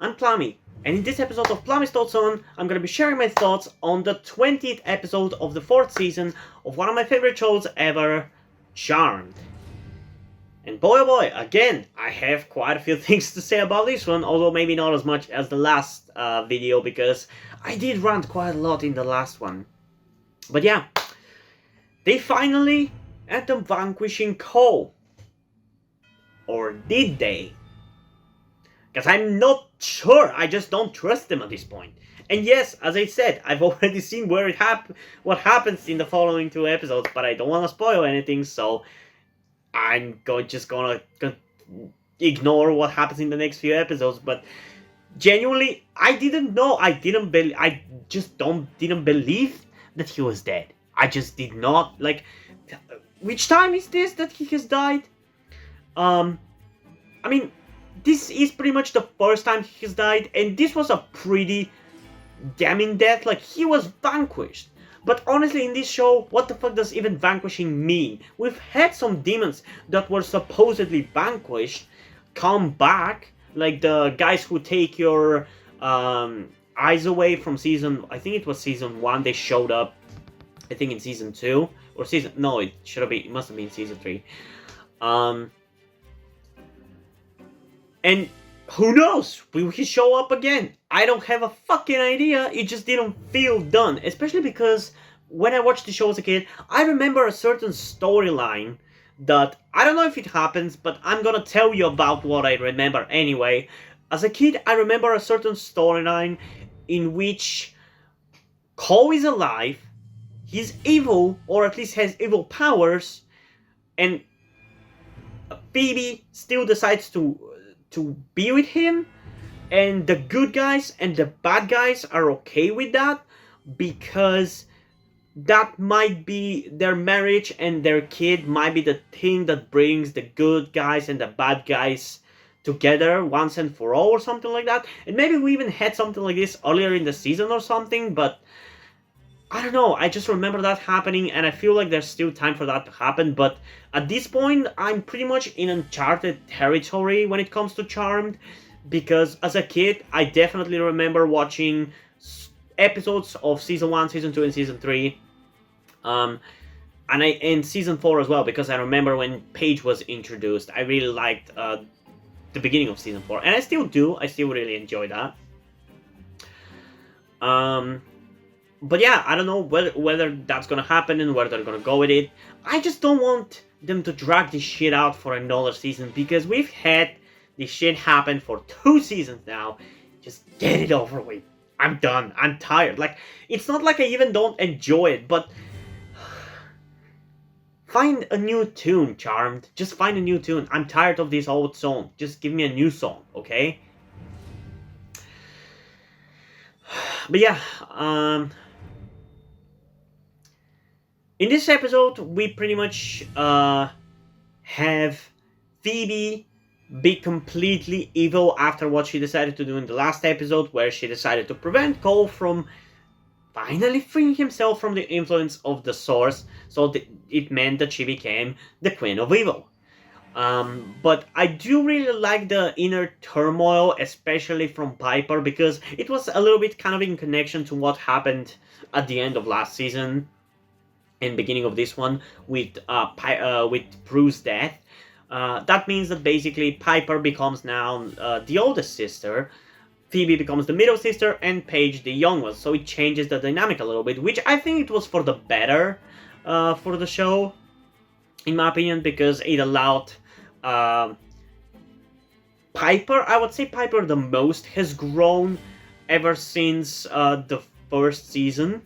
I'm Plami, and in this episode of Plami's Thoughts On, I'm gonna be sharing my thoughts on the 20th episode of the 4th season of one of my favorite shows ever, Charmed. And boy oh boy, again, I have quite a few things to say about this one, although maybe not as much as the last video, because I did rant quite a lot in the last one. But yeah, they finally end up vanquishing Cole. Or did they? Because I'm not sure, I just don't trust them at this point. And yes, as I said, I've already seen what happens in the following 2 episodes, but I don't want to spoil anything, so I'm just gonna ignore what happens in the next few episodes. But genuinely, I didn't know, I didn't believe that he was dead. I just did not, like, which time is this that he has died? I mean, this is pretty much the first time he has died, and this was a pretty damning death. Like, he was vanquished. But honestly, in this show, what the fuck does even vanquishing mean? We've had some demons that were supposedly vanquished come back, like the guys who take your eyes away from season, I think it was season 1, they showed up, I think in season 2, or no, it must have been season 3. And who knows? Will he show up again? I don't have a fucking idea. It just didn't feel done. Especially because when I watched the show as a kid, I remember a certain storyline that, I don't know if it happens, but I'm gonna tell you about what I remember anyway. As a kid, I remember a certain storyline in which Cole is alive, he's evil, or at least has evil powers, and Phoebe still decides to be with him, and the good guys and the bad guys are okay with that because that might be their marriage, and their kid might be the thing that brings the good guys and the bad guys together once and for all, or something like that. And maybe we even had something like this earlier in the season or something, but I don't know, I just remember that happening, and I feel like there's still time for that to happen. But at this point, I'm pretty much in uncharted territory when it comes to Charmed, because as a kid, I definitely remember watching episodes of Season 1, Season 2, and Season 3, and Season 4 as well, because I remember when Paige was introduced, I really liked the beginning of Season 4, and I still do, I still really enjoy that. But yeah, I don't know whether that's gonna happen and where they're gonna go with it. I just don't want them to drag this shit out for another season, because we've had this shit happen for 2 seasons now. Just get it over with. I'm done. I'm tired. Like, it's not like I even don't enjoy it, but find a new tune, Charmed. Just find a new tune. I'm tired of this old song. Just give me a new song, okay? But yeah, in this episode, we pretty much have Phoebe be completely evil after what she decided to do in the last episode, where she decided to prevent Cole from finally freeing himself from the influence of the Source, so it meant that she became the Queen of Evil. But I do really like the inner turmoil, especially from Piper, because it was a little bit kind of in connection to what happened at the end of last season and beginning of this one with Prue's death. That means that basically Piper becomes now the oldest sister, Phoebe becomes the middle sister, and Paige the young one. So it changes the dynamic a little bit, which I think it was for the better for the show, in my opinion, because it allowed Piper, I would say Piper the most, has grown ever since the first season.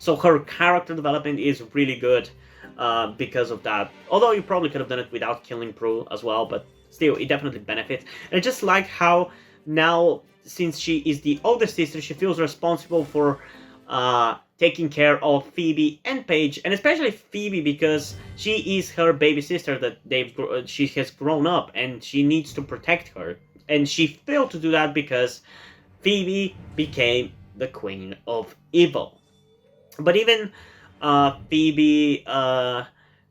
So her character development is really good because of that. Although you probably could have done it without killing Prue as well, but still, it definitely benefits. And I just like how now, since she is the oldest sister, she feels responsible for taking care of Phoebe and Paige, and especially Phoebe, because she is her baby sister that she has grown up, and she needs to protect her. And she failed to do that because Phoebe became the Queen of Evil. But even Phoebe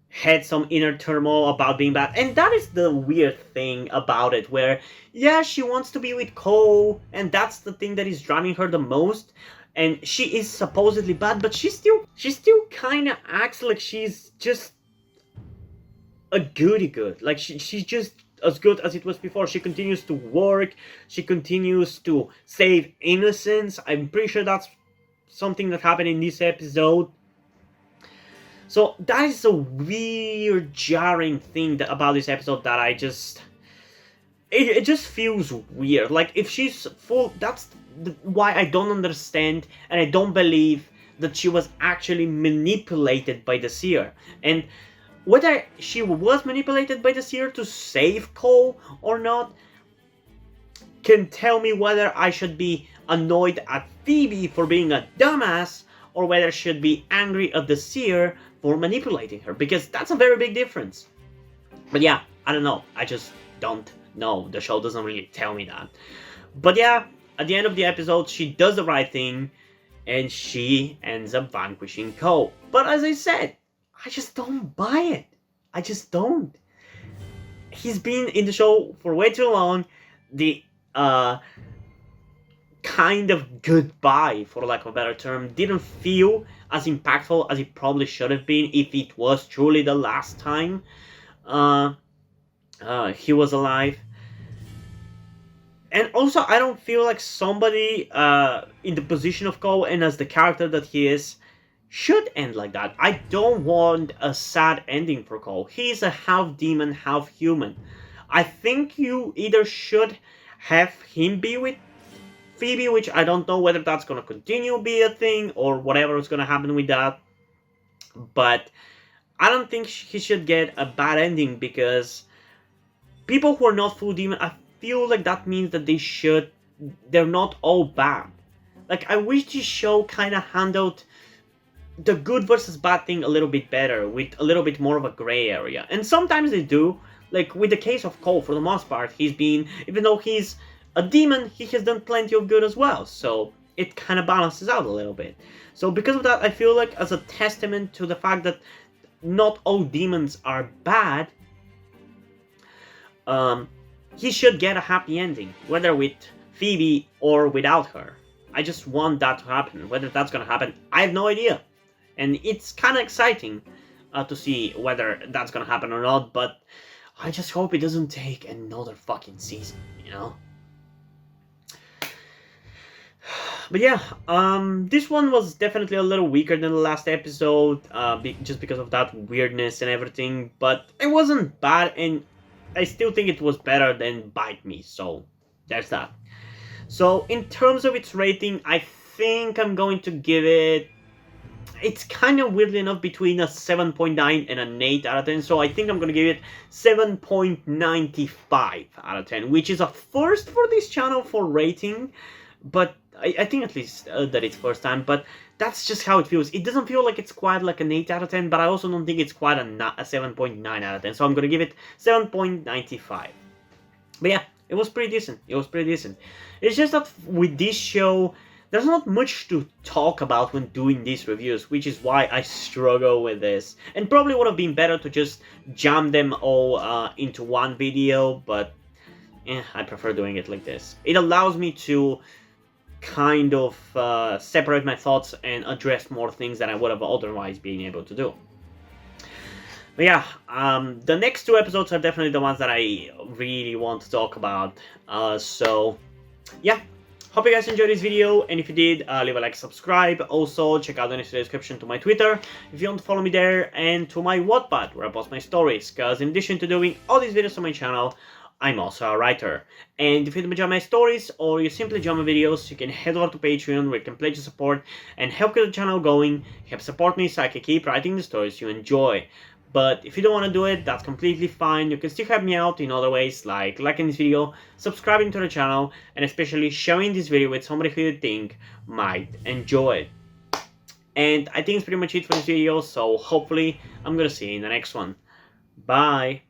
had some inner turmoil about being bad. And that is the weird thing about it, where, yeah, she wants to be with Cole, and that's the thing that is driving her the most. And she is supposedly bad, but she still kind of acts like she's just a goody good. Like she's just as good as it was before. She continues to work. She continues to save innocents. I'm pretty sure that's something that happened in this episode. So that is a weird, jarring thing about this episode that I just... It just feels weird. Like, if she's full... That's why I don't understand, and I don't believe that she was actually manipulated by the seer. And whether she was manipulated by the seer to save Cole or not can tell me whether I should be annoyed at Phoebe for being a dumbass, or whether I should be angry at the seer for manipulating her, because that's a very big difference. But yeah, I don't know. I just don't know. The show doesn't really tell me that. But yeah, at the end of the episode, she does the right thing, and she ends up vanquishing Cole. But as I said, I just don't buy it. I just don't. He's been in the show for way too long. The kind of goodbye, for lack of a better term, didn't feel as impactful as it probably should have been if it was truly the last time he was alive. And also, I don't feel like somebody in the position of Cole and as the character that he is should end like that. I don't want a sad ending for Cole. He's a half demon, half human. I think you either should have him be with Phoebe, which I don't know whether that's going to continue be a thing or whatever is going to happen with that. But I don't think he should get a bad ending, because people who are not full demon, I feel like that means that they're not all bad. Like, I wish this show kind of handled the good versus bad thing a little bit better, with a little bit more of a gray area. And sometimes they do. Like, with the case of Cole, for the most part, even though he's a demon, he has done plenty of good as well. So it kind of balances out a little bit. So because of that, I feel like, as a testament to the fact that not all demons are bad, he should get a happy ending, whether with Phoebe or without her. I just want that to happen. Whether that's gonna happen, I have no idea. And it's kind of exciting to see whether that's gonna happen or not, but I just hope it doesn't take another fucking season, you know? But yeah, this one was definitely a little weaker than the last episode, just because of that weirdness and everything, but it wasn't bad, and I still think it was better than Bite Me, so there's that. So in terms of its rating, I think I'm going to give it... It's kind of weirdly enough between a 7.9 and an 8 out of 10, so I think I'm going to give it 7.95 out of 10, which is a first for this channel for rating, but I think at least that it's first time, but that's just how it feels. It doesn't feel like it's quite like an 8 out of 10, but I also don't think it's quite a 7.9 out of 10, so I'm going to give it 7.95. But yeah, it was pretty decent. It's just that with this show, there's not much to talk about when doing these reviews, which is why I struggle with this. And probably would have been better to just jam them all into one video, but I prefer doing it like this. It allows me to kind of separate my thoughts and address more things than I would have otherwise been able to do. But yeah, the next two episodes are definitely the ones that I really want to talk about. So yeah, hope you guys enjoyed this video, and if you did, leave a like, subscribe. Also, check out the description to my Twitter if you want to follow me there, and to my Wattpad, where I post my stories, because in addition to doing all these videos on my channel, I'm also a writer. And if you enjoy my stories, or you simply enjoy my videos, you can head over to Patreon, where you can pledge your support and help get the channel going, help support me so I can keep writing the stories you enjoy. But if you don't want to do it, that's completely fine. You can still help me out in other ways, like liking this video, subscribing to the channel, and especially sharing this video with somebody who you think might enjoy it. And I think it's pretty much it for this video, so hopefully I'm gonna see you in the next one. Bye!